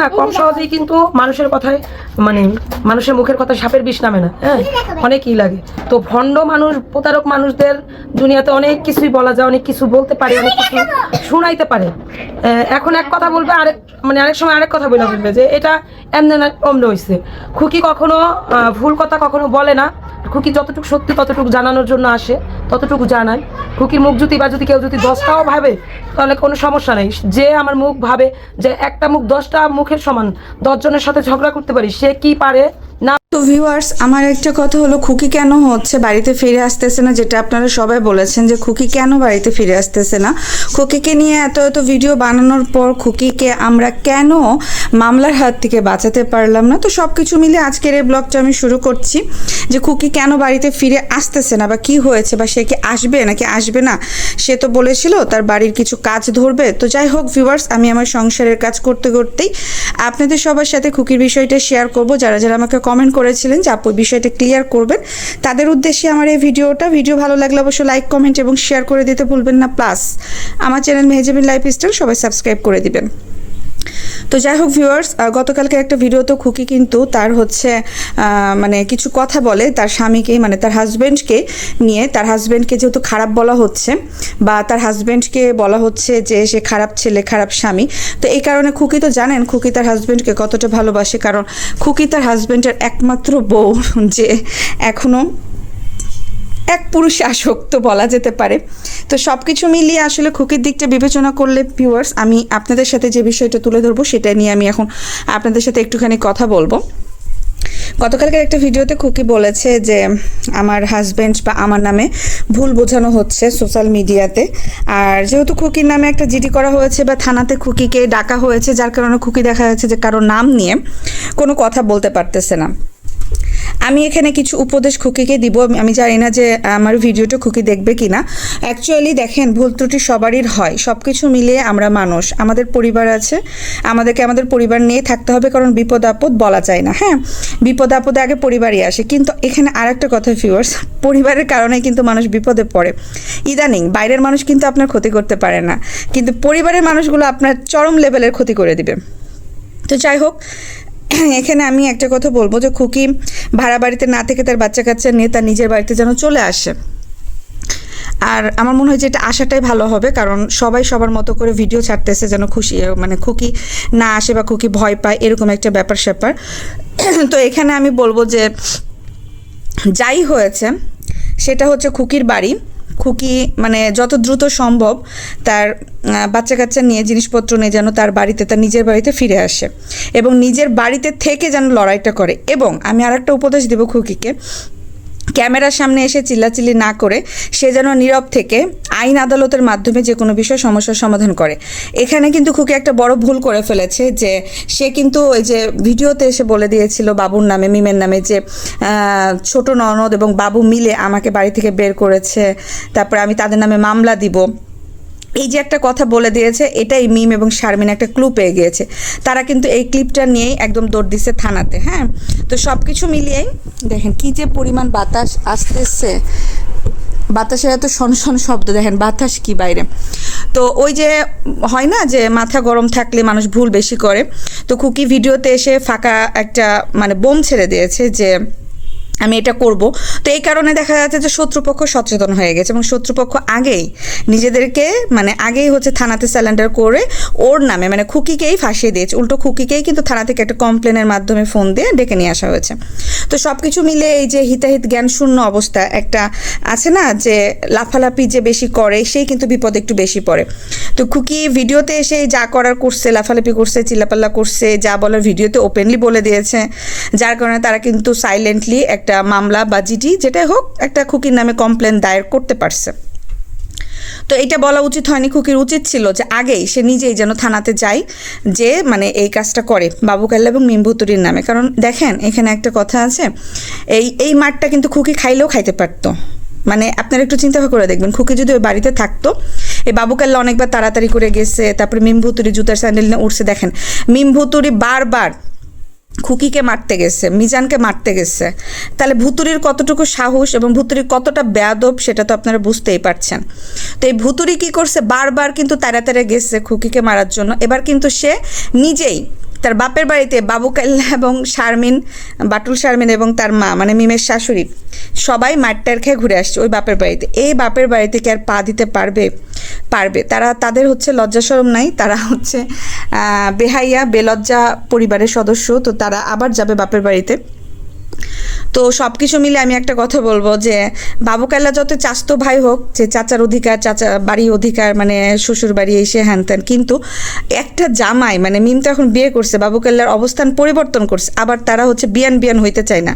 না কম সহজেই কিন্তু মানুষের কথায় মানে মানুষের মুখের কথা সাপের বিষ নামে না, হ্যাঁ, অনেকই লাগে। তো ভণ্ড মানুষ, প্রতারক মানুষদের দুনিয়াতে অনেক কিছুই বলা যায়, অনেক কিছু বলতে পারে, অনেক কিছু শোনাইতে পারে। এখন এক কথা বলবে, আরেক সময় আরেক কথা বলে বলবে যে এটা এমনি না অমনি হয়েছে। খুকি কখনো ভুল কথা কখনো বলে না। খুকি যতটুকু সত্যি ততটুকু জানানোর জন্য আসে, ততটুকু জানায়। খুকির মুখ যদি কেউ 10টাও ভাবে তাহলে কোনো সমস্যা নেই। যে আমার মুখ ভাবে যে একটা মুখ 10টা মুখের সমান, 10 জনের সাথে ঝগড়া করতে পারি, সে কি পারে না। তো ভিউয়ার্স, আমার একটা কথা হলো, খুকি কেন হচ্ছে বাড়িতে ফিরে আসতেছে না, যেটা আপনারা সবাই বলেছেন যে খুকি কেন বাড়িতে ফিরে আসতেছে না। খুকিকে নিয়ে এত ভিডিও বানানোর পর খুকিকে আমরা কেন মামলার হাত থেকে বাঁচাতে পারলাম না। তো সব কিছু মিলে আজকের এই ব্লগটা আমি শুরু করছি যে খুকি কেন বাড়িতে ফিরে আসতেছে না, বা কি হয়েছে, বা সে কি আসবে নাকি আসবে না। সে তো বলেছিল তার বাড়ির কিছু কাজ ধরবে। তো যাই হোক ভিউয়ার্স, আমি আমার সংসারের কাজ করতে করতেই আপনাদের সবার সাথে খুকির বিষয়টা শেয়ার করব। যারা আমাকে কমেন্ট করেছিলেন যে আপু বিষয়টা ক্লিয়ার করবেন, তাদের উদ্দেশ্যে আমার এই ভিডিও ভালো লাগলে অবশ্যই লাইক, কমেন্ট এবং শেয়ার করে দিতে ভুলবেন না। প্লাস আমার চ্যানেল মেহেজাবিন লাইফস্টাইল সবাই সাবস্ক্রাইব করে দিবেন। তো যাই হোক ভিউয়ার্স, গতকালকে একটা ভিডিওতে খুকি কিন্তু তার হচ্ছে মানে কিছু কথা বলে তার স্বামীকে, মানে তার হাজব্যান্ডকে নিয়ে। তার হাজব্যান্ডকে যেহেতু খারাপ বলা হচ্ছে, বা তার হাজব্যান্ডকে বলা হচ্ছে যে সে খারাপ ছেলে, খারাপ স্বামী। তো এই কারণে খুকি তো জানেন খুকি তার হাজব্যান্ডকে কতটা ভালোবাসে, কারণ খুকি তার হাজব্যান্ডের একমাত্র বউ, যে এখনও এক পুরুষে আসক্ত বলা যেতে পারে। তো সব কিছু মিলিয়ে আসলে খুকির দিকটা বিবেচনা করলে ভিউয়ার্স, আমি আপনাদের সাথে যে বিষয়টা তুলে ধরবো সেটা নিয়ে আমি এখন আপনাদের সাথে একটুখানি কথা বলবো। গতকালকের একটা ভিডিওতে খুকি বলেছে যে আমার হাজব্যান্ড বা আমার নামে ভুল বোঝানো হচ্ছে সোশ্যাল মিডিয়াতে। আর যেহেতু খুকির নামে একটা জিডি করা হয়েছে বা থানাতে খুকিকে ডাকা হয়েছে, যার কারণে খুকি দেখা যাচ্ছে যে কারো নাম নিয়ে কোনো কথা বলতে পারতেছে না। আমি এখানে কিছু উপদেশ খুকিকে দিব। আমি জানি না যে আমার ভিডিওটা খুকি দেখবে কি না। অ্যাকচুয়ালি দেখেন, ভুল ত্রুটি সবারই হয়। সব কিছু মিলিয়ে আমরা মানুষ, আমাদের পরিবার আছে, আমাদেরকে আমাদের পরিবার নিয়ে থাকতে হবে, কারণ বিপদ আপদ বলা যায় না। হ্যাঁ, বিপদ আপদে আগে পরিবারই আসে। কিন্তু এখানে আরেকটা কথা ভিউয়ার্স, পরিবারের কারণে কিন্তু মানুষ বিপদে পড়ে। ইদানিং বাইরের মানুষ কিন্তু আপনার ক্ষতি করতে পারে না, কিন্তু পরিবারের মানুষগুলো আপনার চরম লেভেলের ক্ষতি করে দিবে। তো যাই হোক, এখানে আমি একটা কথা বলবো যে খুকি ভাড়া বাড়িতে না থেকে তার বাচ্চা কাচ্চা নিয়ে তার নিজের বাড়িতে যেন চলে আসে। আর আমার মনে হয় যে এটা আসাটাই ভালো হবে, কারণ সবাই সবার মতো করে ভিডিও ছাড়তেছে যেন খুশি, মানে খুকি না আসে বা খুকি ভয় পায়, এরকম একটা ব্যাপার স্যাপার। তো এখানে আমি বলবো যে যাই হয়েছে সেটা হচ্ছে খুকির বাড়ি। খুকি মানে যত দ্রুত সম্ভব তার বাচ্চা কাচ্চা নিয়ে, জিনিসপত্র নিয়ে যেন তার বাড়িতে, তার নিজের বাড়িতে ফিরে আসে, এবং নিজের বাড়িতে থেকে যেন লড়াইটা করে। এবং আমি আরেকটা উপদেশ দেব খুকিকে, ক্যামেরার সামনে এসে চিল্লাচিল্লি না করে সে যেন নীরব থেকে আইন আদালতের মাধ্যমে যে কোনো বিষয় সমস্যার সমাধান করে। এখানে কিন্তু খুকি একটা বড় ভুল করে ফেলেছে, যে সে কিন্তু ওই যে ভিডিওতে এসে বলে দিয়েছিল বাবুর নামে, মিমের নামে, যে ছোট ননদ এবং বাবু মিলে আমাকে বাড়ি থেকে বের করেছে, তারপরে আমি তাদের নামে মামলা দিব। এই যে একটা কথা বলে দিয়েছে, এটাই মিম এবং শারমিন একটা ক্লু পেয়ে গিয়েছে। তারা কিন্তু এই ক্লিপটা নিয়েই একদম দৌড় দিচ্ছে থানাতে। হ্যাঁ, তো সব কিছু মিলিয়েই দেখেন কি যে পরিমাণ বাতাস আসতেছে, বাতাসের এত শনশন শব্দ, দেখেন বাতাস কি বাইরে। তো ওই যে হয় না যে মাথা গরম থাকলে মানুষ ভুল বেশি করে, তো খুকি ভিডিওতে এসে ফাঁকা একটা মানে বোম ছেড়ে দিয়েছে যে আমি এটা করব। তো এই কারণে দেখা যাচ্ছে যে শত্রুপক্ষ সচেতন হয়ে গেছে, এবং শত্রুপক্ষ আগেই নিজেদেরকে মানে আগেই হচ্ছে থানাতে স্যালেন্ডার করে ওর নামে মানে খুকিকেই ফাঁসিয়ে দিয়েছে। উল্টো খুকিকেই কিন্তু থানা থেকে একটা কমপ্লেনের মাধ্যমে ফোন দিয়ে ডেকে নিয়ে আসা হয়েছে। তো সব কিছু মিলে এই যে হিতাহিত জ্ঞানশূন্য অবস্থা একটা আছে না, যে লাফালাফি যে বেশি করে সেই কিন্তু বিপদ একটু বেশি পড়ে। তো খুকি ভিডিওতে এসে যা করার করছে, লাফালাফি করছে, চিল্লাপাল্লা করছে, যা বলার ভিডিওতে ওপেনলি বলে দিয়েছে, যার কারণে তারা কিন্তু সাইলেন্টলি একটা মামলা বা জিডি যেটাই হোক একটা খুকির নামে কমপ্লেন দায়ের করতে পারছে। তো এটা বলা উচিত হয়নি, খুকির উচিত ছিল যে আগেই সে নিজেই যেন থানাতে যায়, যে মানে এই কাজটা করে বাবু কাল্লা এবং মিমভুতুরির নামে। কারণ দেখেন এখানে একটা কথা আছে, এই মাঠটা কিন্তু খুকি খাইলেও খাইতে পারতো। মানে আপনারা একটু চিন্তা করে দেখবেন, খুকি যদি ওই বাড়িতে থাকতো, এই বাবু কাল্লা অনেকবার তাড়াতাড়ি করে গেছে, তারপরে মিমভুতুরি জুতার স্যান্ডেল নিয়ে উঠছে। দেখেন মিমভুতুরি বারবার খুকিকে মারতে গেছে, মিজানকে মারতে গেছে, তাহলে ভুতুরির কতটুকু সাহস এবং ভুতুরি কতটা বেয়াদব সেটা তো আপনারা বুঝতেই পারছেন। তো এই ভুতুরি কি করছে, বারবার কিন্তু তাড়াতাড়ি গেছে খুকিকে মারার জন্য। এবার কিন্তু সে নিজেই তার বাপের বাড়িতে বাবু কাল্লা এবং শারমিন, বাটুল শারমিন এবং তার মা মানে মিমের শাশুড়ি সবাই মাঠটার খেয়ে ঘুরে আসছে ওই বাপের বাড়িতে। এই বাপের বাড়িতে কি আর পা দিতে পারবে? তারা, তাদের হচ্ছে লজ্জা শরম নাই, তারা হচ্ছে বেহাইয়া বেলজ্জা পরিবারের সদস্য, তো তারা আবার যাবে বাপের বাড়িতে। তো সব কিছু মিলে আমি একটা কথা বলবো যে বাবু কাল্লা যত চাচতো ভাই হোক, যে চাচার অধিকার, চাচা বাড়ি অধিকার, মানে শ্বশুর বাড়ি এসে হ্যান ত্যান, কিন্তু একটা জামাই মানে মিম তো এখন বিয়ে করছে, বাবু কাল্লার অবস্থান পরিবর্তন করছে, আবার তারা হচ্ছে বিয়ান হইতে চায় না।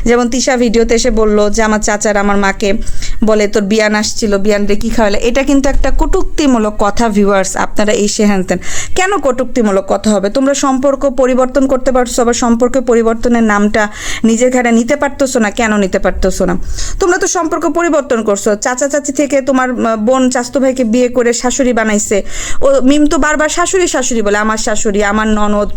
যেমন তিশা ভিডিওতে এসে বললো যে আমার চাচার আমার মাকে বলে তোর বিয়ান আসছিল, বিয়ান রে কি খাওয়ালে, এটা কিন্তু একটা কটূক্তিমূলক কথা। ভিউয়ার্স, আপনারা এসে হ্যান ত্যান, কেন কটূক্তিমূলক কথা হবে? তোমরা সম্পর্ক পরিবর্তন করতে পারছো, আবার সম্পর্ক পরিবর্তনের নামটা নিজের ঘাড়ে নিতে পারতেছো না, কেন নিতে পারতেছো না? তোমরা তো সম্পর্ক পরিবর্তন করছো, চাচা চাচি থেকে তোমার বোন চাচতো ভাইকে বিয়ে করে শাশুড়ি বানাইছে। ও মিম তো বারবার শাশুড়ি বলে, আমার শাশুড়ি, আমার ননদ,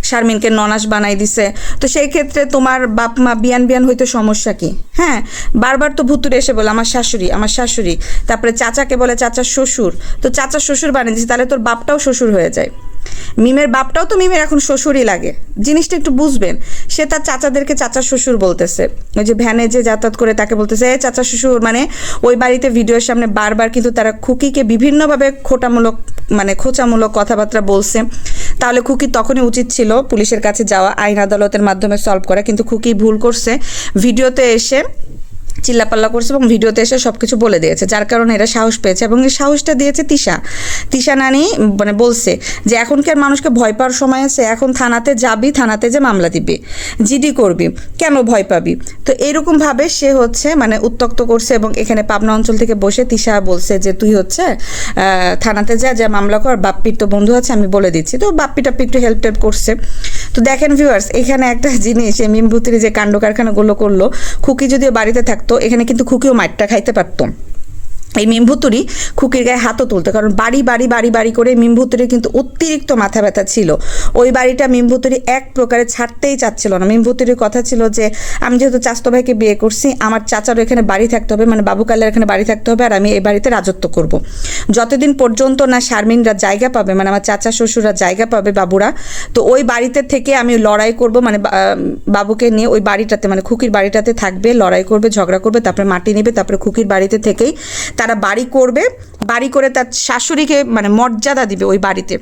শারমিনকে ননাস বানাই দিছে। তো সেই ক্ষেত্রে তোমার বাপ মা বিয়ান হইতে সমস্যা কি? হ্যাঁ, বারবার তো ভুতুরে এসে বলে আমার শাশুড়ি, তারপরে চাচাকে বলে চাচার শ্বশুর, তো চাচার শ্বশুর বানিয়ে দিছে, তাহলে তোর বাপটাও শ্বশুর হয়ে যায়। মিমের বাপটাও তো মিমের এখন শ্বশুরই লাগে, জিনিসটা একটু বুঝবেন। সে তার চাচাদেরকে চাচার শ্বশুর বলতেছে, ওই যে ভ্যানে যে যাতায়াত করে তাকে বলতেছে এ চাচা শ্বশুর, মানে ওই বাড়িতে ভিডিওর সামনে বারবার কিন্তু তারা খুকিকে বিভিন্নভাবে খোঁচামূলক কথাবার্তা বলছে। তাহলে খুকি তখনই উচিত ছিল পুলিশের কাছে যাওয়া, আইন আদালতের মাধ্যমে সলভ করা, কিন্তু খুকি ভুল করছে, ভিডিওতে এসে চিল্লাপাল্লা করছে এবং ভিডিওতে এসে সব কিছু বলে দিয়েছে, যার কারণে এরা সাহস পেয়েছে। এবং এই সাহসটা দিয়েছে তিশা নানি, মানে বলছে যে এখনকার মানুষকে ভয় পাওয়ার সময় আছে, এখন থানাতে যাবি, থানাতে যে মামলা দিবি, জিডি করবি, কেন ভয় পাবি? তো এরকমভাবে সে হচ্ছে মানে উত্ত্যক্ত করছে। এবং এখানে পাবনা অঞ্চল থেকে বসে তিশা বলছে যে তুই হচ্ছে থানাতে যা মামলা কর, বাপ্পির তো বন্ধু আছে আমি বলে দিচ্ছি। তো বাপ্পি টাপ্পি একটু হেল্প করছে। তো দেখেন ভিউয়ার্স, এখানে একটা জিনিস, এই মিমভুতির যে কাণ্ড কারখানাগুলো করলো, খুকি যদিও বাড়িতে থাকতো এখানে কিন্তু খুকিও মাইরটা খাইতে পারতো। এই মিমভুতুরি খুকির গায়ে হাতও তুলতো, কারণ বাড়ি করে মিমভুতুরির কিন্তু অতিরিক্ত মাথা ব্যথা ছিল। ওই বাড়িটা মিমভুতুরি এক প্রকারে ছাড়তেই চাচ্ছিল না। মিমভুতুরির কথা ছিল যে আমি যেহেতু চাচতো ভাইকে বিয়ে করছি, আমার চাচারও এখানে বাড়ি থাকতে হবে, মানে বাবু কাল্লার এখানে বাড়ি থাকতে হবে, আর আমি এই বাড়িতে রাজত্ব করব। যতদিন পর্যন্ত না শারমিনরা জায়গা পাবে, মানে আমার চাচা শ্বশুররা জায়গা পাবে, বাবুরা, তো ওই বাড়িতে থেকে আমি লড়াই করব, মানে বাবুকে নিয়ে ওই বাড়িটাতে, মানে খুকির বাড়িটাতে থাকবে, লড়াই করবে, ঝগড়া করবে, তারপরে মাটি নেবে, তারপরে খুকির বাড়িতে থেকেই তারা বাড়ি করবে, বাড়ি করে তার শাশুড়িকে মানে মর্যাদা দিবে ওই বাড়িতে,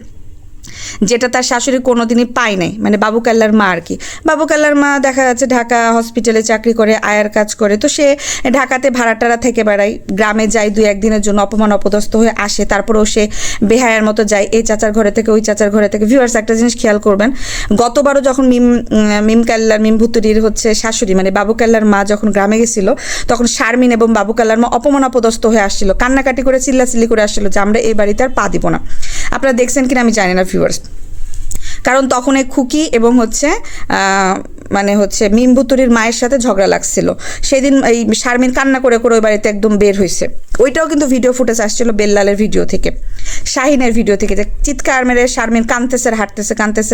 যেটা তার শাশুড়ি কোনোদিনই পায় নাই, মানে বাবু কাল্লার মা আর কি। বাবু কাল্লার মা দেখা যাচ্ছে ঢাকা হসপিটালে চাকরি করে, আয়ার কাজ করে, তো সে ঢাকাতে ভাড়াটারা থেকে বেড়ায়, গ্রামে যায় 2-1 দিনের জন্য, অপমান অপদস্থ হয়ে আসে, তারপরেও সে বেহায়ার মতো যায় এই চাচার ঘরে থেকে ওই চাচার ঘরে থেকে। ভিউয়ার্স, একটা জিনিস খেয়াল করবেন, গতবারও যখন মিমভুতুরির হচ্ছে শাশুড়ি মানে বাবু কাল্লার মা যখন গ্রামে গেছিল, তখন শারমিন এবং বাবু কাল্লার মা অপমান অপদস্থ হয়ে আসছিল, কান্নাকাটি করে চিল্লাচিল্লি করে আসছিল যে আমরা এই বাড়িতে আর পা দিব না। আপনারা দেখছেন কিনা আমি জানি না ভিউয়ার্স, কারণ তখন এই খুকি এবং হচ্ছে মিমভুতুরির মায়ের সাথে ঝগড়া লাগছিল। সেদিন এই শারমিন কান্না করে ওই বাড়িতে একদম বের হয়েছে। ওইটাও কিন্তু ভিডিও ফুটেজ আসছিল বেল্লালের ভিডিও থেকে, শাহিনের ভিডিও থেকে, যে চিৎকার মেরে শারমিন কাঁদতেছে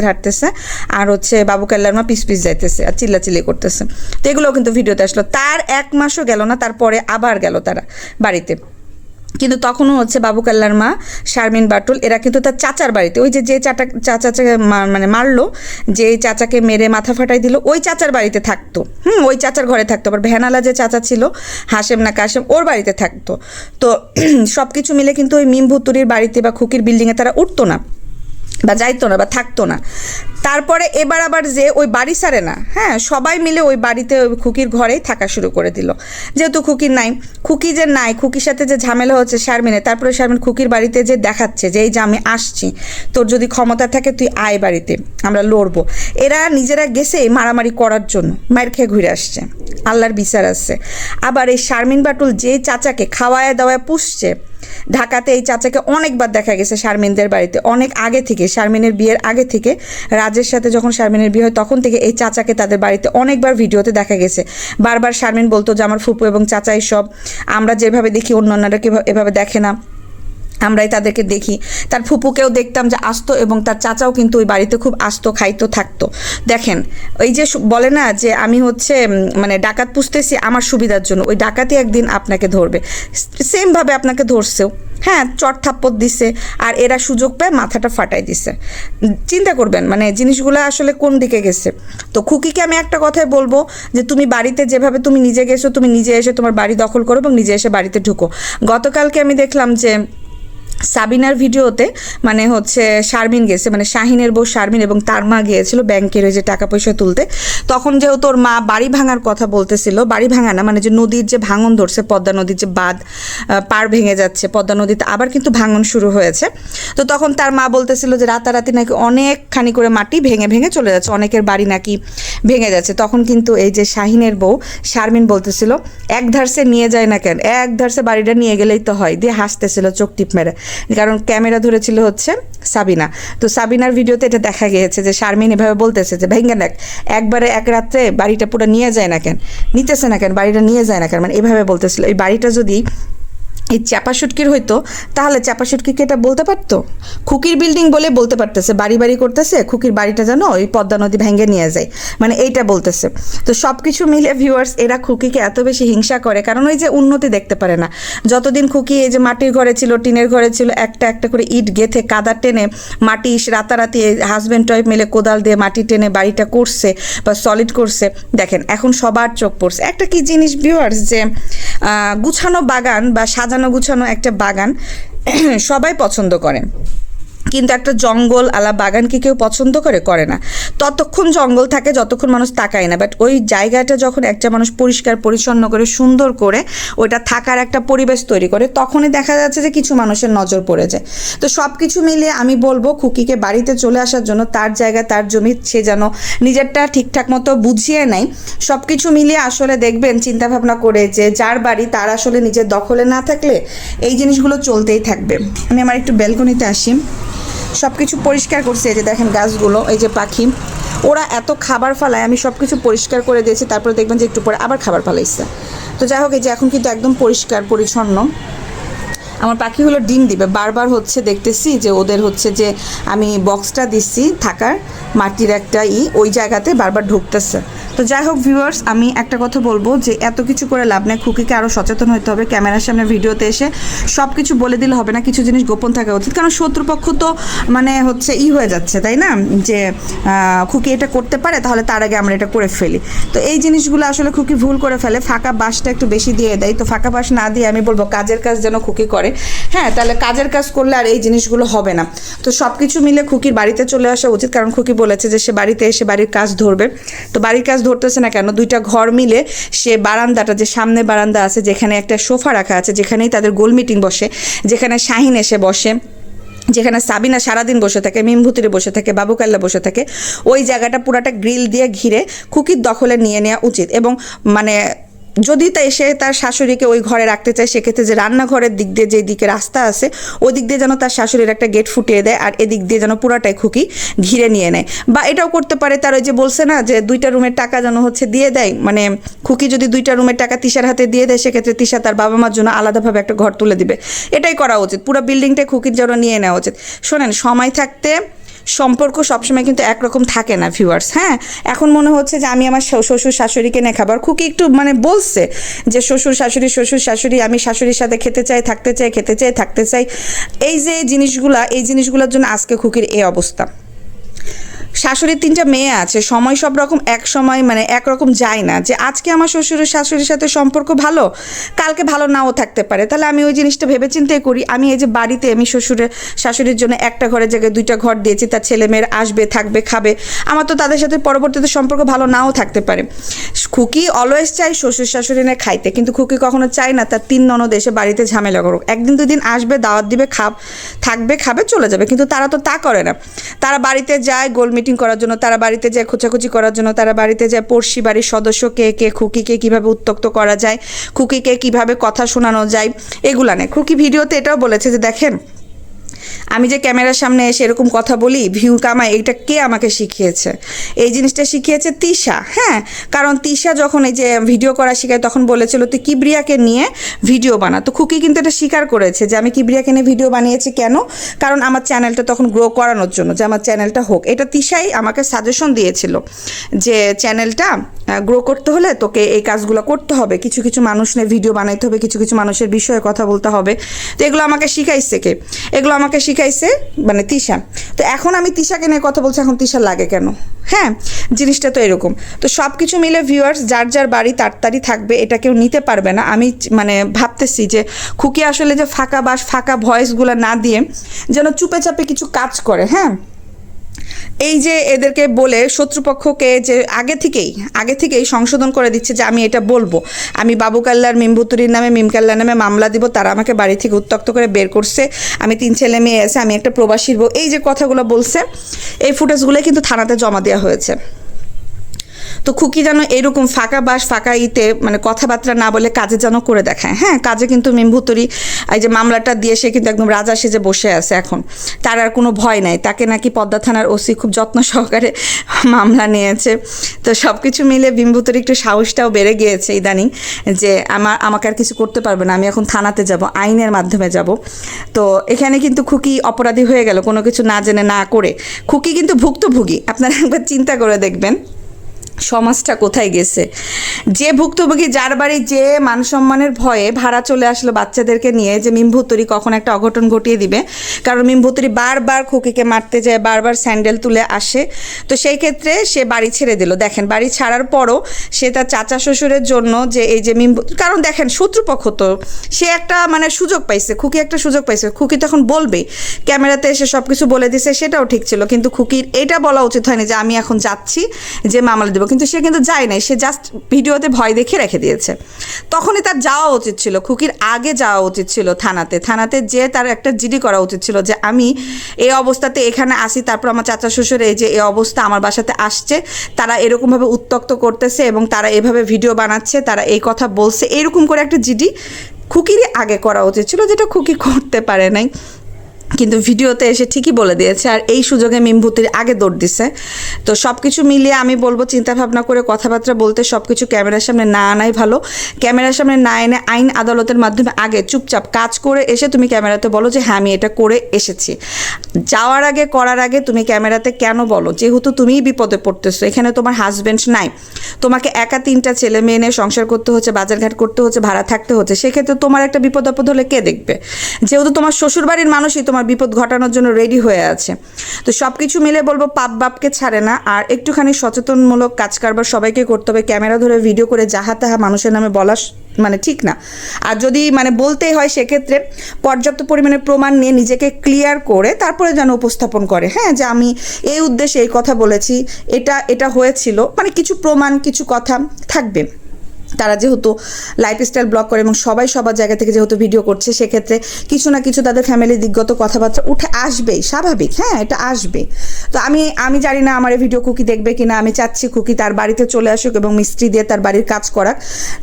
হাঁটতেছে, আর হচ্ছে বাবু কাল্লার মা পিস যাইতেছে আর চিল্লাচিল্লি করতেছে। তো এগুলোও কিন্তু ভিডিওতে আসলো। তার 1 মাসও গেল না, তারপরে আবার গেল তারা বাড়িতে, কিন্তু তখনও হচ্ছে বাবু কাল্লার মা, শারমিন, বাটুল এরা কিন্তু তার চাচার বাড়িতে, ওই যে চাচাকে মানে মারলো, যে চাচাকে মেরে মাথা ফাটাই দিল, ওই চাচার বাড়িতে থাকতো। ওই চাচার ঘরে থাকতো। আবার ভ্যানালা যে চাচা ছিল, হাশেম না কাশেম, ওর বাড়িতে থাকতো। তো সব কিছু মিলে কিন্তু ওই মিমভুতুরির বাড়িতে বা খুকির বিল্ডিংয়ে তারা উঠতো না, বা যাইতো না, বা থাকতো না। তারপরে এবার আবার যে ওই বাড়ি ছাড়ে না, হ্যাঁ, সবাই মিলে ওই বাড়িতে ওই খুকির ঘরেই থাকা শুরু করে দিল। যেহেতু খুকির খুকির সাথে যে ঝামেলা হচ্ছে শারমিনের, তারপরে শারমিন খুকির বাড়িতে যে দেখাচ্ছে যে এই যে আমি আসছি, তোর যদি ক্ষমতা থাকে তুই আয় বাড়িতে, আমরা লড়বো। এরা নিজেরা গেছে মারামারি করার জন্য, মায়ের খেয়ে ঘুরে আসছে, আল্লাহর বিচার আসছে। আবার এই শারমিন বাটুল যে চাচাকে খাওয়ায় দাওয়ায় পুষছে, ঢাকাতে এই চাচাকে অনেকবার দেখা গেছে শারমিনদের বাড়িতে, অনেক আগে থেকে, শারমিনের বিয়ের আগে থেকে, রাজের সাথে যখন শারমিনের বিয়ে হয় তখন থেকে এই চাচাকে তাদের বাড়িতে অনেকবার ভিডিওতে দেখা গেছে। বারবার শারমিন বলতো যে আমার ফুপু এবং চাচাই সব, আমরা যেভাবে দেখি অন্যান্যরা এভাবে দেখে না। আমরাই তাদেরকে দেখি। তার ফুপুকেও দেখতাম যে আসতো, এবং তার চাচাও কিন্তু ওই বাড়িতে খুব আসতো, খাইতো, থাকতো। দেখেন ওই যে বলে না যে আমি হচ্ছে মানে ডাকাত পুষতেছি আমার সুবিধার জন্য, ওই ডাকাতই একদিন আপনাকে ধরবে, সেমভাবে আপনাকে ধরছেও। হ্যাঁ, চট থাপ্পড় দিছে, আর এরা সুযোগ পেয়ে মাথাটা ফাটাই দিছে। চিন্তা করবেন মানে জিনিসগুলো আসলে কোন দিকে গেছে। তো খুকিকে আমি একটা কথাই বলবো যে তুমি বাড়িতে যেভাবে তুমি নিজে গেছো, তুমি নিজে এসে তোমার বাড়ি দখল করো এবং নিজে এসে বাড়িতে ঢুকো। গতকালকে আমি দেখলাম যে সাবিনার ভিডিওতে মানে হচ্ছে শারমিন গেছে, মানে শাহিনের বউ শারমিন এবং তার মা গিয়েছিল ব্যাংকের ওই যে টাকা পয়সা তুলতে। তখন যেহেতু ওর মা বাড়ি ভাঙার কথা বলতেছিল, বাড়ি ভাঙা না মানে যে নদীর যে ভাঙন ধরছে, পদ্মা নদীর যে বাঁধ পার ভেঙে যাচ্ছে, পদ্মা নদীতে আবার কিন্তু ভাঙন শুরু হয়েছে। তো তখন তার মা বলতেছিল যে রাতারাতি নাকি অনেকখানি করে মাটি ভেঙে ভেঙে চলে যাচ্ছে, অনেকের বাড়ি নাকি ভেঙে যাচ্ছে। তখন কিন্তু এই যে শাহিনের বউ শারমিন বলতেছিল এক ধারসে নিয়ে যায় না কেন, এক ধারসে বাড়িটা নিয়ে গেলেই তো হয়, দিয়ে হাসতেছিল চোখ টিপ মেরে, কারণ ক্যামেরা ধরেছিল হচ্ছে সাবিনা। তো সাবিনার ভিডিওতে এটা দেখা গিয়েছে যে শারমিন এভাবে বলতেছে যে ভেঙ্গে দেখ, একবারে এক রাত্রে বাড়িটা পুরো নিয়ে যায় না কেন, নিতেছে না কেন, বাড়িটা নিয়ে যায় না কেন, মানে এভাবে বলতেছিল। এই বাড়িটা যদি এই চাপা সুটকির হইতো তাহলে চাপা সুটকিকে এটা বলতে পারতো? খুকির বিল্ডিং বলে বলতে পারতেছে, বাড়ি বাড়ি করতেছে, খুকির বাড়িটা যেন ওই পদ্মা নদী ভেঙে নিয়ে যায়, মানে এইটা বলতেছে। তো সব কিছু মিলে ভিউয়ার্স এরা খুকিকে এত বেশি হিংসা করে, কারণ ওই যে উন্নতি দেখতে পারে না। যতদিন খুকি এই যে মাটির ঘরে ছিল, টিনের ঘরে ছিল, একটা একটা করে ইট গেথে কাদা টেনে মাটি রাতারাতি হাজব্যান্ড ওয়াইফ মিলে কোদাল দিয়ে মাটি টেনে বাড়িটা করছে বা সলিড করছে। দেখেন এখন সবার চোখ পড়ছে একটা কি জিনিস ভিউয়ার্স, যে গুছানো বাগান বা সাজানো গুছানো একটা বাগান সবাই পছন্দ করে, কিন্তু একটা জঙ্গল আলা বাগান কি কেউ পছন্দ করে না। ততক্ষণ জঙ্গল থাকে যতক্ষণ মানুষ তাকায় না, বাট ওই জায়গাটা যখন একটা মানুষ পরিষ্কার পরিচ্ছন্ন করে সুন্দর করে ওইটা থাকার একটা পরিবেশ তৈরি করে, তখনই দেখা যাচ্ছে যে কিছু মানুষের নজর পড়ে যায়। তো সব কিছু মিলিয়ে আমি বলবো খুকিকে বাড়িতে চলে আসার জন্য তার জায়গা তার জমি সে যেন নিজেরটা ঠিকঠাক মতো বুঝিয়ে নেয়। সব কিছু মিলিয়ে আসলে দেখবেন চিন্তাভাবনা করে যে যার বাড়ি তার আসলে নিজের দখলে না থাকলে এই জিনিসগুলো চলতেই থাকবে। আমি আমার একটু ব্যালকনিতে আসি, সব কিছু পরিষ্কার করছে, এই যে দেখেন গাছগুলো, এই যে পাখি ওরা এত খাবার ফালায়, আমি সব কিছু পরিষ্কার করে দিয়েছি, তারপরে দেখবেন যে একটু পরে আবার খাবার ফালাইছে। তো যাই হোক এই যে এখন কিন্তু একদম পরিষ্কার পরিচ্ছন্ন। আমার পাখিগুলো ডিম দিবে, বারবার হচ্ছে দেখতেছি যে ওদের হচ্ছে যে আমি বক্সটা দিচ্ছি থাকার মাটির একটা ওই জায়গাতে বারবার ঢুকতেছে। তো যাই হোক ভিউয়ার্স আমি একটা কথা বলবো যে এত কিছু করে লাভ নেই, খুকিকে আরও সচেতন হতে হবে। ক্যামেরার সামনে ভিডিওতে এসে সব কিছু বলে দিলে হবে না, কিছু জিনিস গোপন থাকা উচিত, কারণ শত্রুপক্ষ তো মানে হচ্ছে হয়ে যাচ্ছে, তাই না, যে খুকি এটা করতে পারে তাহলে তার আগে আমরা এটা করে ফেলি। তো এই জিনিসগুলো আসলে খুকি ভুল করে ফেলে, ফাঁকা বাসটা একটু বেশি দিয়ে দেয়। তো ফাঁকা বাস না দিয়ে আমি বলবো কাজের কাজ যেন খুকি করে, হ্যাঁ তাহলে কাজের কাজ করলে আর এই জিনিসগুলো হবে না। তো সব কিছু মিলে খুকির বাড়িতে চলে আসা উচিত, কারণ খুকি বলেছে যে সে বাড়িতে এসে বাড়ির কাজ ধরবে। তো বাড়ির কাজ ধরতেছে না কেন, দুইটা ঘর মিলে সে বারান্দাটা, যে সামনে বারান্দা আছে যেখানে একটা সোফা রাখা আছে, যেখানেই তাদের গোল মিটিং বসে, যেখানে শাহিন এসে বসে, যেখানে সাবিনা সারাদিন বসে থাকে, মিমভুতিরে বসে থাকে, বাবুকাল্লা বসে থাকে, ওই জায়গাটা পুরাটা গ্রিল দিয়ে ঘিরে খুকির দখলে নিয়ে নেওয়া উচিত। এবং মানে যদি তাই সে তার শাশুড়িকে ওই ঘরে রাখতে চায়, সেক্ষেত্রে যে রান্নাঘরের দিক দিয়ে যে দিকে রাস্তা আছে ওই দিক দিয়ে যেন তার শাশুড়ির একটা গেট ফুটিয়ে দেয়, আর এদিক দিয়ে যেন পুরাটাই খুকি ঘিরে নিয়ে নেয়। বা এটাও করতে পারে তার ওই যে বলছে না যে 2টা রুমের টাকা যেন হচ্ছে দিয়ে দেয়, মানে খুকি যদি 2টা রুমের টাকা তিশার হাতে দিয়ে দেয়, সেক্ষেত্রে তিশা তার বাবা মার জন্য আলাদাভাবে একটা ঘর তুলে দিবে। এটাই করা উচিত, পুরো বিল্ডিংটাই খুকির জন্য নিয়ে নেওয়া উচিত। শোনেন, সময় থাকতে সম্পর্ক সবসময় কিন্তু একরকম থাকে না ভিউয়ার্স। হ্যাঁ এখন মনে হচ্ছে যে আমি আমার শ্বশুর শাশুড়িকে নিয়ে খাবার, খুকি একটু মানে বলছে যে শ্বশুর শাশুড়ি আমি শাশুড়ির সাথে খেতে চাই, থাকতে চাই। এই যে জিনিসগুলোর জন্য আজকে খুকির এই অবস্থা। শাশুড়ির 3টা মেয়ে আছে, সময় সব রকম এক সময় মানে একরকম যায় না, যে আজকে আমার শ্বশুরের শাশুড়ির সাথে সম্পর্ক ভালো, কালকে ভালো নাও থাকতে পারে। তাহলে আমি ওই জিনিসটা ভেবে চিন্তাই করি। আমি এই যে বাড়িতে আমি শাশুড়ির জন্য একটা ঘরের জায়গায় 2টা ঘর দিয়েছি, তার ছেলেমেয়ের আসবে, থাকবে, খাবে, আমার তো তাদের সাথে পরবর্তীতে সম্পর্ক ভালো নাও থাকতে পারে। খুকি অলওয়েজ চাই শ্বশুর শাশুড়ি নিয়ে খাইতে, কিন্তু খুকি কখনো চায় না তার 3 ননদ এসে বাড়িতে ঝামেলা করুক। 1 দিন 2 দিন আসবে, দাওয়াত দিবে, থাকবে, খাবে, চলে যাবে, কিন্তু তারা তো তা করে না। তারা বাড়িতে যায় গোল মিটিং করার জন্য, তারা বাড়িতে যায় খোঁচাখুচি করার জন্য, তারা বাড়িতে যায় পড়শি বাড়ির সদস্যকে খুকিকে কীভাবে উত্ত্যক্ত করা যায়, খুকিকে কীভাবে কথা শোনানো যায়, এগুলা নেই। খুকি ভিডিওতে এটাও বলেছে যে দেখেন আমি যে ক্যামেরার সামনে এসে এরকম কথা বলি, ভিউ কামাই, এটা কে আমাকে শিখিয়েছে? এই জিনিসটা শিখিয়েছে তিশা। হ্যাঁ, কারণ তিশা যখন এই যে ভিডিও করা শিখায় তখন বলেছিল তুই কিবরিয়াকে নিয়ে ভিডিও বানা। তো খুকি কিন্তু এটা স্বীকার করেছে যে আমি কিবরিয়াকে নিয়ে ভিডিও বানিয়েছি। কেন? কারণ আমার চ্যানেলটা তখন গ্রো করানোর জন্য, যে আমার চ্যানেলটা হোক। এটা তিশাই আমাকে সাজেশন দিয়েছিল যে চ্যানেলটা গ্রো করতে হলে তোকে এই কাজগুলো করতে হবে, কিছু কিছু মানুষ নিয়ে ভিডিও বানাইতে হবে, কিছু কিছু মানুষের বিষয়ে কথা বলতে হবে। তো এগুলো আমাকে শিখাইছে কে? এগুলো আমাকে শিখাইছে মানে তিশা। তো এখন আমি তিশাকে নিয়ে কথা বলছি, এখন তিশা লাগে কেন? হ্যাঁ, জিনিসটা তো এরকম। তো সব কিছু মিলে ভিউয়ার্স, যার যার বাড়ি তাড়াতাড়ি থাকবে, এটা কেউ নিতে পারবে না। আমি মানে ভাবতেছি যে খুকি আসলে যে ফাঁকা বাস ফাঁকা ভয়েসগুলো না দিয়ে যেন চুপে চাপে কিছু কাজ করে। হ্যাঁ, এই যে এদেরকে বলে শত্রুপক্ষকে যে আগে থেকেই সংশোধন করে দিচ্ছে যে আমি এটা বলবো, আমি বাবু কাল্লার মিমবুতুরির নামে মিমকাল্লার নামে মামলা দিব, তারা আমাকে বাড়ি থেকে উত্ত্যক্ত করে বের করছে, আমি 3 ছেলে মেয়ে আছে, আমি একটা প্রবাসীর বউ, এই যে কথাগুলো বলছে, এই ফুটেজগুলো কিন্তু থানাতে জমা দেওয়া হয়েছে। তো খুকি যেন এরকম ফাঁকা বাস ফাঁকা ইতে মানে কথাবার্তা না বলে কাজে যেন করে দেখায়। হ্যাঁ, কাজে কিন্তু মিমভুতুরি এই যে মামলাটা দিয়ে সে কিন্তু একদম রাজা সেজে বসে আছে এখন, তার আর কোনো ভয় নাই। তাকে নাকি পদ্মা থানার ওসি খুব যত্ন সহকারে মামলা নিয়েছে। তো সব কিছু মিলে মিমভুতুরি একটু সাহসটাও বেড়ে গিয়েছে ইদানিং, যে আমাকে আর কিছু করতে পারবে না, আমি এখন থানাতে যাব, আইনের মাধ্যমে যাব। তো এখানে কিন্তু খুকি অপরাধী হয়ে গেল কোনো কিছু না জেনে না করে। খুকি কিন্তু ভুক্তভোগী, আপনারা একবার চিন্তা করে দেখবেন সমাজটা কোথায় গেছে। যে ভুক্তভোগী, যার বাড়ি যে মান সম্মানের ভয়ে ভাড়া চলে আসলো বাচ্চাদেরকে নিয়ে, যে মিমভুতুরি কখন একটা অঘটন ঘটিয়ে দিবে। কারণ মিমভুতুরি বারবার খুকিকে মারতে যায়, বারবার স্যান্ডেল তুলে আসে। তো সেই ক্ষেত্রে সে বাড়ি ছেড়ে দিল। দেখেন, বাড়ি ছাড়ার পরও সে তার চাচা শ্বশুরের জন্য যে এই যে কারণ দেখেন শত্রুপক্ষ, তো সে একটা মানে সুযোগ পাইছে, খুকি একটা সুযোগ পাইছে। খুকি তখন বলবে, ক্যামেরাতে এসে সব কিছু বলে দিছে, সেটাও ঠিক ছিল, কিন্তু খুকির এটা বলা উচিত হয়নি যে আমি এখন যাচ্ছি যে মামলা দেবো। কিন্তু সে কিন্তু যায় নাই, সে জাস্ট ভিডিওতে ভয় দেখে রেখে দিয়েছে। তখনই তার যাওয়া উচিত ছিল, খুকির আগে যাওয়া উচিত ছিল থানাতে যে তার একটা জিডি করা উচিত ছিল যে আমি এই অবস্থাতে এখানে আসি, তারপর আমার চাচা শ্বশুর এই যে এই অবস্থা আমার বাসাতে আসছে, তারা এরকমভাবে উত্ত্যক্ত করতেছে এবং তারা এভাবে ভিডিও বানাচ্ছে, তারা এই কথা বলছে, এরকম করে একটা জিডি খুকিরই আগে করা উচিত ছিল, যেটা খুকি করতে পারে নাই। কিন্তু ভিডিওতে এসে ঠিকই বলে দিয়েছে, আর এই সুযোগে মিমভুতির আগে দৌড় দিছে। তো সব কিছু মিলিয়ে আমি বলবো চিন্তাভাবনা করে কথাবার্তা বলতে, সব কিছু ক্যামেরার সামনে না আনাই ভালো। ক্যামেরার সামনে না এনে আইন আদালতের মাধ্যমে আগে চুপচাপ কাজ করে এসে তুমি ক্যামেরাতে বলো যে হ্যাঁ আমি এটা করে এসেছি। যাওয়ার আগে করার আগে তুমি ক্যামেরাতে কেন বলো? যেহেতু তুমিই বিপদে পড়তেছো, এখানে তোমার হাজব্যান্ড নাই, তোমাকে একা 3টা ছেলে মেয়ে নিয়ে সংসার করতে হচ্ছে, বাজারঘাট করতে হচ্ছে, ভাড়া থাকতে হচ্ছে, সেক্ষেত্রে তোমার একটা বিপদ আপদ হলে কে দেখবে? যেহেতু তোমার শ্বশুরবাড়ির মানুষই তোমার বিপদ ঘটানোর জন্য রেডি হয়ে আছে। তো সব কিছু মিলে বলবো পাপ বাপকে ছাড়ে না, আর একটুখানি সচেতনমূলক কাজ কারবার সবাইকে করতে হবে। ক্যামেরা ধরে ভিডিও করে যাহা তাহা মানুষের নামে বলা মানে ঠিক না। আর যদি মানে বলতেই হয় সেক্ষেত্রে পর্যাপ্ত পরিমাণে প্রমাণ নিয়ে নিজেকে ক্লিয়ার করে তারপরে যেন উপস্থাপন করে, হ্যাঁ, যে আমি এই উদ্দেশ্যে এই কথা বলেছি, এটা হয়েছিল, মানে কিছু প্রমাণ কিছু কথা থাকবে। তারা যেহেতু লাইফস্টাইল ব্লগ করে এবং সবাই সবার জায়গা থেকে যেহেতু ভিডিও করছে, সেক্ষেত্রে কিছু না কিছু তাদের ফ্যামিলি দিকগত কথাবার্তা উঠে আসবেই, স্বাভাবিক। হ্যাঁ, এটা আসবে। তো আমি জানি না আমার এই ভিডিও খুকি দেখবে কিনা। আমি চাচ্ছি খুকি তার বাড়িতে চলে আসুক এবং মিস্ত্রি দিয়ে তার বাড়ির কাজ করাক।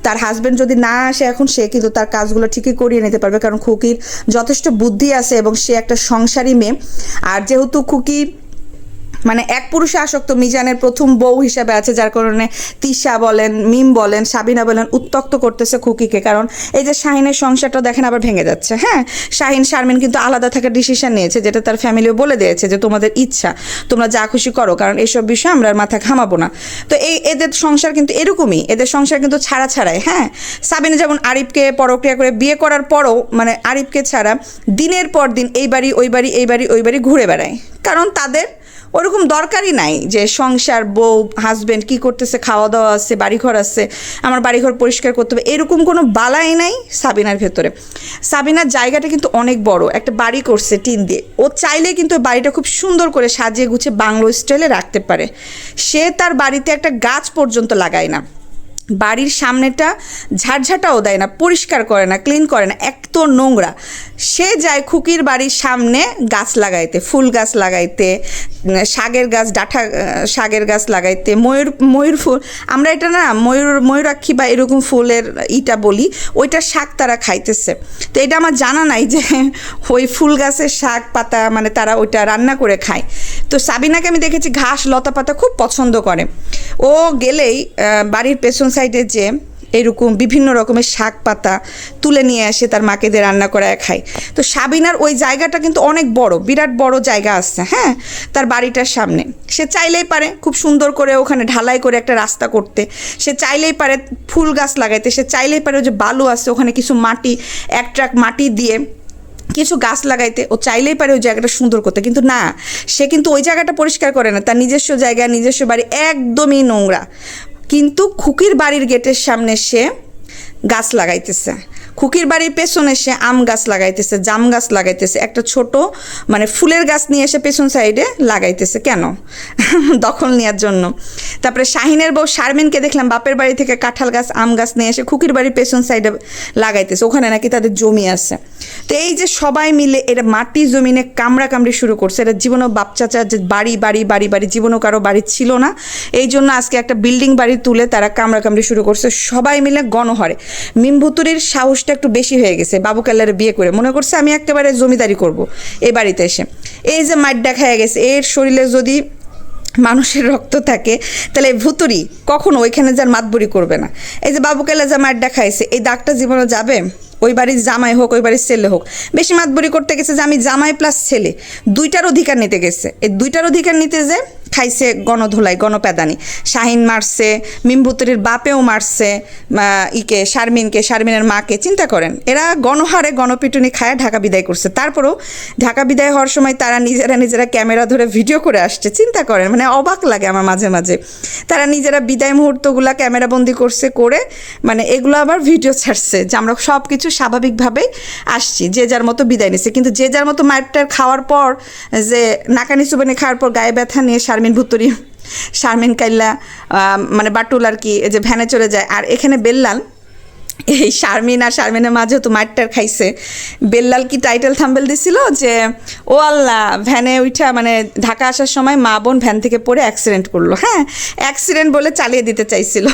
তার হাজব্যান্ড যদি না আসে এখন, সে কিন্তু তার কাজগুলো ঠিকই করিয়ে নিতে পারবে, কারণ খুকির যথেষ্ট বুদ্ধি আছে এবং সে একটা সংসারী মেয়ে। আর যেহেতু খুকি মানে এক পুরুষে আসক্ত, মিজানের প্রথম বউ হিসাবে আছে, যার কারণে তিশা বলেন, মিম বলেন, সাবিনা বলেন উত্ত্যক্ত করতেছে খুকিকে। কারণ এই যে শাহিনের সংসারটা দেখেন আবার ভেঙে যাচ্ছে। হ্যাঁ, শারমিন কিন্তু আলাদা থাকার ডিসিশন নিয়েছে, যেটা তার ফ্যামিলিও বলে দিয়েছে যে তোমাদের ইচ্ছা, তোমরা যা খুশি করো, কারণ এইসব বিষয়ে আমরা আর মাথা ঘামাবো না। তো এদের সংসার কিন্তু এরকমই, এদের সংসার কিন্তু ছাড়াই। হ্যাঁ, সাবিনা যেমন আরিফকে পরক্রিয়া করে বিয়ে করার পরও মানে আরিফকে ছাড়া দিনের পর দিন এই বাড়ি ওই বাড়ি এই বাড়ি ওই বাড়ি ঘুরে বেড়ায়, কারণ তাদের ওরকম দরকারই নাই যে সংসার, বউ, হাজব্যান্ড কী করতেছে, খাওয়া দাওয়া আছে, বাড়িঘর আছে, আমার বাড়িঘর পরিষ্কার করতে হবে, এরকম কোনো বালাই নাই সাবিনার ভেতরে। সাবিনার জায়গাটা কিন্তু অনেক বড়, একটা বাড়ি করছে টিন দিয়ে। ও চাইলে কিন্তু বাড়িটা খুব সুন্দর করে সাজিয়ে গুছিয়ে বাংলো স্টাইলে রাখতে পারে। সে তার বাড়িতে একটা গাছ পর্যন্ত লাগায় না। বাড়ির সামনেটা ঝাড়ঝাটাও দেয় না, পরিষ্কার করে না, ক্লিন করে না, এত নোংরা। সে যায় খুকির বাড়ির সামনে গাছ লাগাইতে, ফুল গাছ লাগাইতে, শাকের গাছ, ডাঁটা শাকের গাছ লাগাইতে, ময়ূর ফুল, আমরা এটা না ময়ূরাক্ষী বা এরকম ফুলের ইটা বলি, ওইটার শাক তারা খাইতেছে। তো এটা আমার জানা নাই যে ওই ফুল গাছের শাক পাতা মানে তারা ওইটা রান্না করে খায়। তো সাবিনাকে আমি দেখেছি ঘাস লতা পাতা খুব পছন্দ করে। ও গেলেই বাড়ির পেছন সাইডে যে এরকম বিভিন্ন রকমের শাক পাতা তুলে নিয়ে আসে তার মাকে দিয়ে রান্না করে খায়। তো সাবিনার ওই জায়গাটা কিন্তু অনেক বড়, বিরাট বড় জায়গা আছে, হ্যাঁ, তার বাড়িটার সামনে। সে চাইলেই পারে খুব সুন্দর করে ওখানে ঢালাই করে একটা রাস্তা করতে, সে চাইলেই পারে ফুল গাছ লাগাইতে, সে চাইলেই পারে যে বালু আছে ওখানে কিছু মাটি, এক ট্রাক মাটি দিয়ে কিছু গাছ লাগাইতে, ও চাইলেই পারে ওই জায়গাটা সুন্দর করতে। কিন্তু না, সে কিন্তু ওই জায়গাটা পরিষ্কার করে না, তার নিজস্ব জায়গা, নিজস্ব বাড়ি একদমই নোংরা। কিন্তু খুকির বাড়ির গেটের সামনে সে গাছ লাগাইতেছে, খুকির বাড়ির পেছনে সে আম গাছ লাগাইতেছে, জাম গাছ লাগাইতেছে, একটা ছোট মানে ফুলের গাছ নিয়ে এসে পেছন সাইডে লাগাইতেছে। কেন? দখল নেওয়ার জন্য। তারপরে শাহিনের বউ শারমিনকে দেখলাম বাপের বাড়ি থেকে কাঁঠাল গাছ, আম গাছ নিয়ে এসে খুকির বাড়ির পেছন সাইডে লাগাইতেছে, ওখানে নাকি তাদের জমি আছে। তো এই যে সবাই মিলে এরা মাটি জমিনে কামড়ি শুরু করছে। এটা জীবনেও বাপ চাচার যে বাড়ি বাড়ি বাড়ি বাড়ি জীবনেও কারো বাড়ি ছিল না, এই জন্য আজকে একটা বিল্ডিং বাড়ি তুলে তারা কামড়ি শুরু করছে সবাই মিলে গণহারে। মিমভুতুরির সাহসটা একটু বেশি হয়ে গেছে, বাবু কাল্লারে বিয়ে করে মনে করছে আমি একেবারে জমিদারি করব এই বাড়িতে এসে। এই যে মাঠ দেখায় গেছে, এর শরীরে যদি মানুষের রক্ত থাকে তাহলে ভুতুরি কখনো ওইখানে যার মাতবরি করবে না। এই যে বাবু কাল্লা যা মাঠ দেখাইছে, এই দাগটা জীবনে যাবে? ওই বাড়ির জামাই হোক ওই বাড়ির ছেলে হোক, বেশি মাতবরি করতে গেছে যে আমি জামাই প্লাস ছেলে, দুইটার অধিকার নিতে গেছে। এই দুইটার অধিকার নিতে যে খাইছে গণধোলাই, গণপ্যাদানি। শাহিন মারছে, মিমভুতুরির বাপেও মারছে শারমিনের মাকে। চিন্তা করেন, এরা গণহারে গণপিটুনি খায় ঢাকা বিদায় করছে। তারপরেও ঢাকা বিদায় হওয়ার সময় তারা নিজেরা ক্যামেরা ধরে ভিডিও করে আসছে। চিন্তা করেন, মানে অবাক লাগে আমার মাঝে মাঝে। তারা নিজেরা বিদায় মুহূর্তগুলা ক্যামেরাবন্দি করছে, করে মানে এগুলো আবার ভিডিও ছাড়ছে যে আমরা সব কিছু স্বাভাবিকভাবেই আসছি, যে যার মতো বিদায় নিচ্ছে। কিন্তু যে যার মতো মারটার খাওয়ার পর, যে নাকানি চুবানি খাওয়ার পর গায়ে ব্যথা নিয়ে শারমিন কাইল্লা মানে বাটুল আর কি, এই যে ভ্যানে চলে যায়। আর এখানে বেল্লাল, এই শারমিন আর শারমিনের মাঝেও তো মারটার খাইছে। বেল্লাল কি টাইটেল থাম্বেল দিছিল যে ও আল্লাহ, ভ্যানে উঠা মানে ঢাকা আসার সময় মা বোন ভ্যান থেকে পড়ে অ্যাক্সিডেন্ট করলো। হ্যাঁ, অ্যাক্সিডেন্ট বলে চালিয়ে দিতে চাইছিল।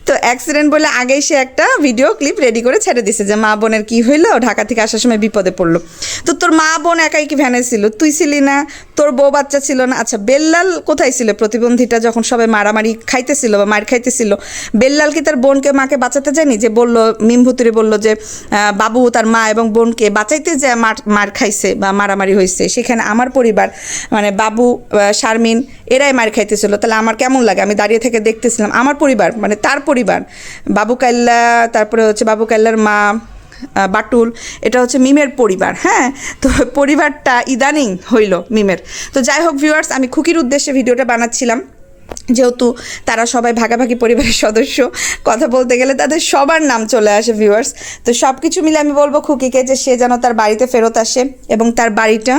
তো অ্যাক্সিডেন্ট বলে আগেই সে একটা ভিডিও ক্লিপ রেডি করে ছেড়ে দিছে যে মা বোনের কি হইলো, ঢাকা থেকে আসার সময় বিপদে পড়লো। তো তোর মা বোন একাই কি ভ্যানে ছিল? তুই ছিলি না, তোর বউ বাচ্চা ছিল না? আচ্ছা, বেল্লাল কোথায় ছিল প্রতিবন্ধীটা যখন সবাই মারামারি খাইতেছিল বা মার খাইতেছিল? বেল্লাল কি তার বোনকে মাকে বাঁচাতে যায়নি? যে বললো, মিমভুতুরি বললো যে বাবু তার মা এবং বোনকে বাঁচাইতে যে মার খাইছে বা মারামারি হয়েছে, সেখানে আমার পরিবার মানে বাবু শারমিন এরাই মার খাইতেছিল। তাহলে আমার কেমন লাগে? আমি দাঁড়িয়ে থেকে দেখতেছিলাম আমার পরিবার মানে তার পরিবার, বাবু কাল্লা, তারপরে হচ্ছে বাবু কাল্লার মা বাটুল, এটা হচ্ছে মিমের পরিবার। হ্যাঁ, তো পরিবারটা ইদানিং হইল মিমের। তো যাই হোক ভিউয়ার্স, আমি খুকির উদ্দেশ্যে ভিডিওটা বানাচ্ছিলাম, যেহেতু তারা সবাই ভাগাভাগি পরিবারের সদস্য, কথা বলতে গেলে তাদের সবার নাম চলে আসে ভিউয়ার্স। তো সব কিছু মিলে আমি বলবো খুকিকে যে সে যেন তার বাড়িতে ফেরত আসে এবং তার বাড়িটা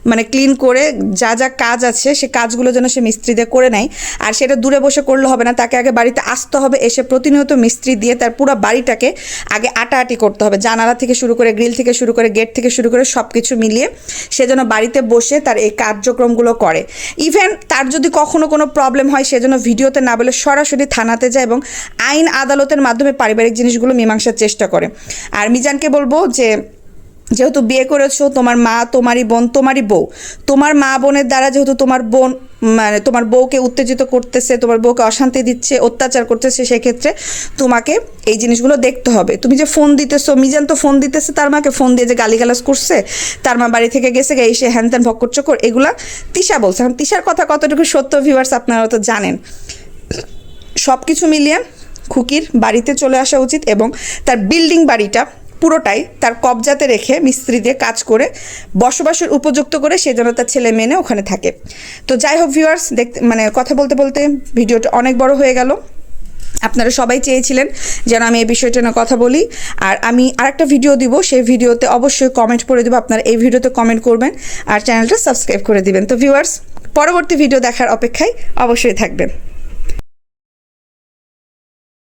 মানে ক্লিন করে যা যা কাজ আছে সে কাজগুলো যেন সে মিস্ত্রি দিয়ে করে নেয়। আর সেটা দূরে বসে করলে হবে না, তাকে আগে বাড়িতে আসতে হবে, এসে প্রতিনিয়ত মিস্ত্রি দিয়ে তার পুরো বাড়িটাকে আগে আটাআটি করতে হবে, জানালা থেকে শুরু করে, গ্রিল থেকে শুরু করে, গেট থেকে শুরু করে সব কিছু মিলিয়ে সে যেন বাড়িতে বসে তার এই কার্যক্রমগুলো করে। ইভেন তার যদি কখনো কোনো প্রবলেম হয় সেজন্য ভিডিওতে না বলে সরাসরি থানাতে যায় এবং আইন আদালতের মাধ্যমে পারিবারিক জিনিসগুলো মীমাংসার চেষ্টা করে। আর মিজানকে বলবো যে যেহেতু বিয়ে করেছো, তোমার মা তোমারই বোন তোমারই বউ, তোমার মা বোনের দ্বারা যেহেতু তোমার বোন মানে তোমার বউকে উত্তেজিত করতেছে, তোমার বউকে অশান্তি দিচ্ছে, অত্যাচার করতেছে, সেক্ষেত্রে তোমাকে এই জিনিসগুলো দেখতে হবে। তুমি যে ফোন দিতেছো, মিজান তো ফোন দিতেছে তার মাকে, ফোন দিয়ে যে গালিগালাজ করছে, তার মা বাড়ি থেকে গেছে এসে হ্যান ত্যান ভক্কর চক্কর, এগুলা তিশা বলছে। এখন তিশার কথা কতটুকু সত্য ভিউয়ার্স আপনারা তো জানেন। সব কিছু মিলিয়ে খুকির বাড়িতে চলে আসা উচিত এবং তার বিল্ডিং বাড়িটা পুরোটাই তার কবজাতে রেখে মিস্ত্রি দিয়ে কাজ করে বসবাসের উপযুক্ত করে সে যেন তার ছেলে মেনে ওখানে থাকে। তো যাই হোক ভিউয়ার্স, দেখতে মানে কথা বলতে বলতে ভিডিওটা অনেক বড় হয়ে গেল। আপনারা সবাই চেয়েছিলেন যেন আমি এই বিষয়টা নিয়ে কথা বলি, আর আমি আরেকটা ভিডিও দিব, সেই ভিডিওতে অবশ্যই কমেন্ট করে দেবো। আপনারা এই ভিডিওতে কমেন্ট করবেন আর চ্যানেলটা সাবস্ক্রাইব করে দিবেন। তো ভিউয়ার্স, পরবর্তী ভিডিও দেখার অপেক্ষায় অবশ্যই থাকবেন।